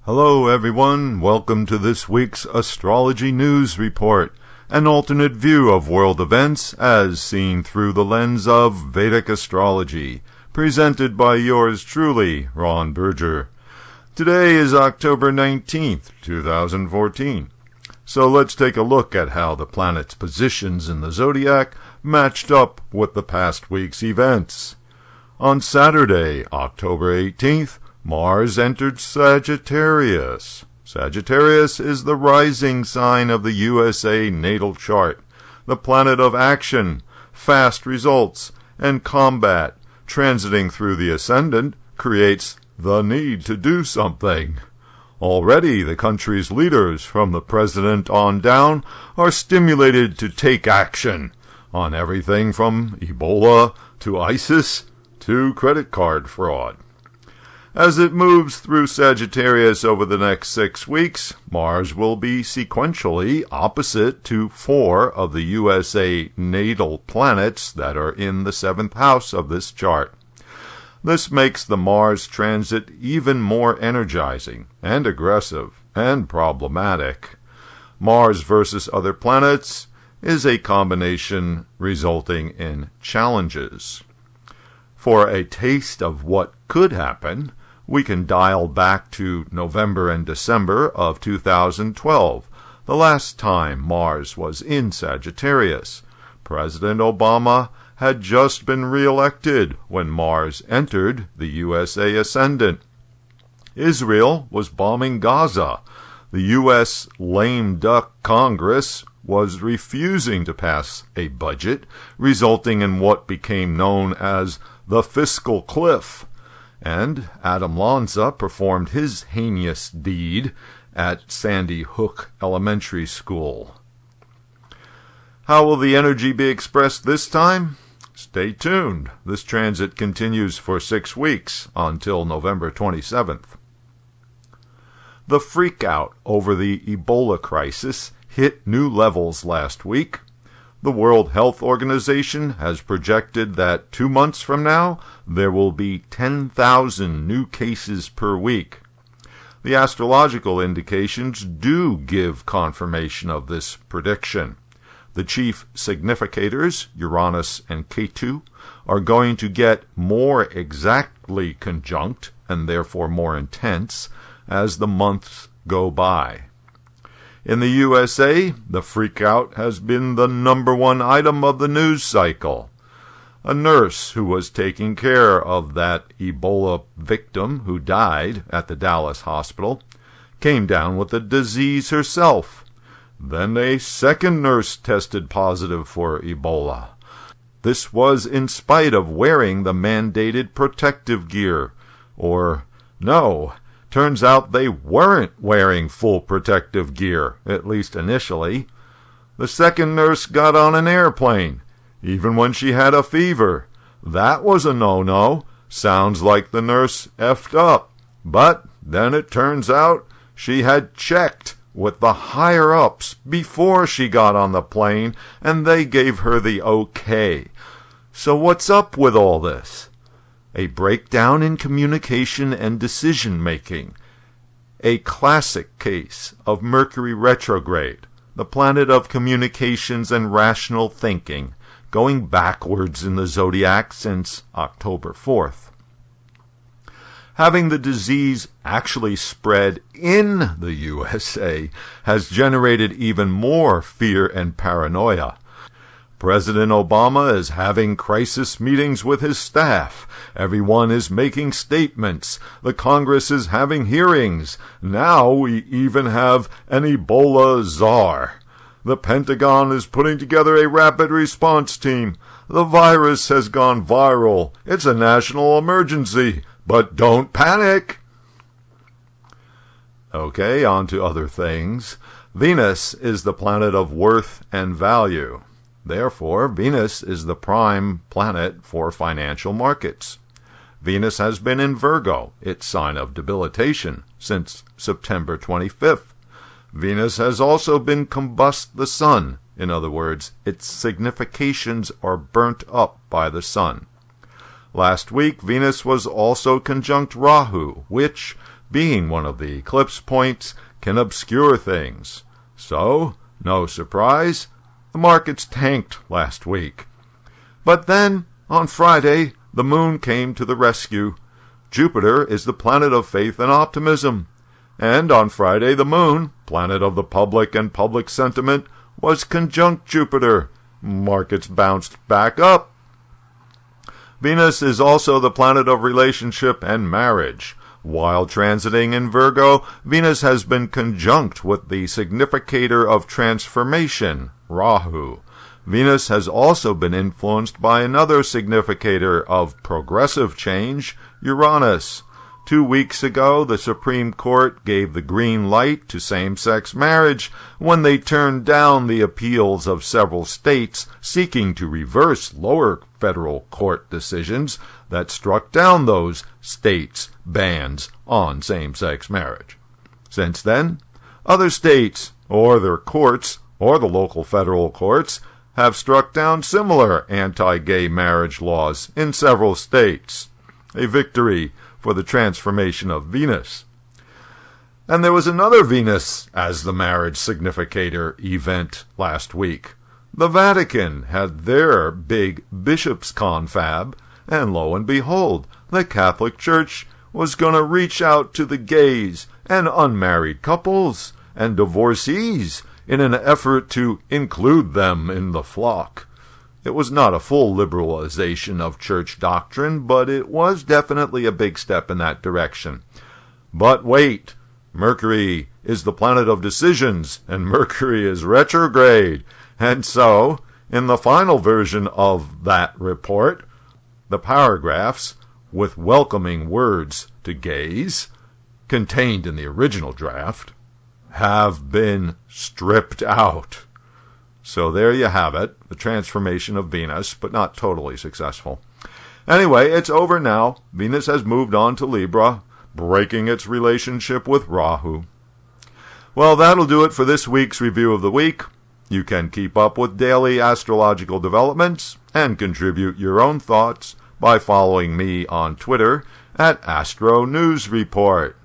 Hello everyone, welcome to this week's Astrology News Report, an alternate view of world events as seen through the lens of Vedic astrology, presented by yours truly, Ron Berger. Today is October 19th, 2014. So let's take a look at how the planets' positions in the zodiac matched up with the past week's events. On Saturday, October 18th, Mars entered Sagittarius. Sagittarius is the rising sign of the USA natal chart, the planet of action, fast results, and combat. Transiting through the Ascendant creates the need to do something. Already the country's leaders, from the president on down, are stimulated to take action on everything from Ebola to ISIS to credit card fraud. As it moves through Sagittarius over the next 6 weeks, Mars will be sequentially opposite to 4 of the USA natal planets that are in the 7th house of this chart. This makes the Mars transit even more energizing and aggressive and problematic. Mars versus other planets is a combination resulting in challenges. For a taste of what could happen, we can dial back to November and December of 2012, the last time Mars was in Sagittarius. President Obama had just been re-elected when Mars entered the USA Ascendant. Israel was bombing Gaza. The U.S. lame duck Congress was refusing to pass a budget, resulting in what became known as the fiscal cliff. And Adam Lanza performed his heinous deed at Sandy Hook Elementary School. How will the energy be expressed this time? Stay tuned. This transit continues for 6 weeks until November 27th. The freakout over the Ebola crisis hit new levels last week. The World Health Organization has projected that 2 months from now, there will be 10,000 new cases per week. The astrological indications do give confirmation of this prediction. The chief significators, Uranus and Ketu, are going to get more exactly conjunct, and therefore more intense, as the months go by. In the USA, the freakout has been the #1 item of the news cycle. A nurse who was taking care of that Ebola victim who died at the Dallas hospital came down with the disease herself. Then a second nurse tested positive for Ebola. This was in spite of wearing the mandated protective gear. Or, no, turns out they weren't wearing full protective gear, at least initially. The second nurse got on an airplane, even when she had a fever. That was a no-no. Sounds like the nurse effed up. But then it turns out she had checked with the higher-ups before she got on the plane, and they gave her the okay. So what's up with all this? A breakdown in communication and decision-making. A classic case of Mercury retrograde, the planet of communications and rational thinking, going backwards in the zodiac since October 4th. Having the disease actually spread in the USA has generated even more fear and paranoia. President Obama is having crisis meetings with his staff. Everyone is making statements. The Congress is having hearings. Now we even have an Ebola czar. The Pentagon is putting together a rapid response team. The virus has gone viral. It's a national emergency. But don't panic! Okay, on to other things. Venus is the planet of worth and value. Therefore, Venus is the prime planet for financial markets. Venus has been in Virgo, its sign of debilitation, since September 25th. Venus has also been combust the sun. In other words, its significations are burnt up by the sun. Last week, Venus was also conjunct Rahu, which, being one of the eclipse points, can obscure things. So, no surprise, the markets tanked last week. But then, on Friday, the moon came to the rescue. Jupiter is the planet of faith and optimism. And on Friday, the moon, planet of the public and public sentiment, was conjunct Jupiter. Markets bounced back up. Venus is also the planet of relationship and marriage. While transiting in Virgo, Venus has been conjunct with the significator of transformation, Rahu. Venus has also been influenced by another significator of progressive change, Uranus. 2 weeks ago, the Supreme Court gave the green light to same-sex marriage when they turned down the appeals of several states seeking to reverse lower federal court decisions that struck down those states' bans on same-sex marriage. Since then, other states, or their courts, or the local federal courts, have struck down similar anti-gay marriage laws in several states. A victory for the transformation of Venus. And there was another Venus as the marriage significator event last week. The Vatican had their big bishops' confab, and lo and behold, the Catholic Church was going to reach out to the gays and unmarried couples and divorcees in an effort to include them in the flock. It was not a full liberalization of church doctrine, but it was definitely a big step in that direction. But wait, Mercury is the planet of decisions, and Mercury is retrograde. And so, in the final version of that report, the paragraphs with welcoming words to gays, contained in the original draft, have been stripped out. So there you have it, the transformation of Venus, but not totally successful. Anyway, it's over now. Venus has moved on to Libra, breaking its relationship with Rahu. Well, that'll do it for this week's Review of the Week. You can keep up with daily astrological developments and contribute your own thoughts by following me on Twitter at Astro News Report.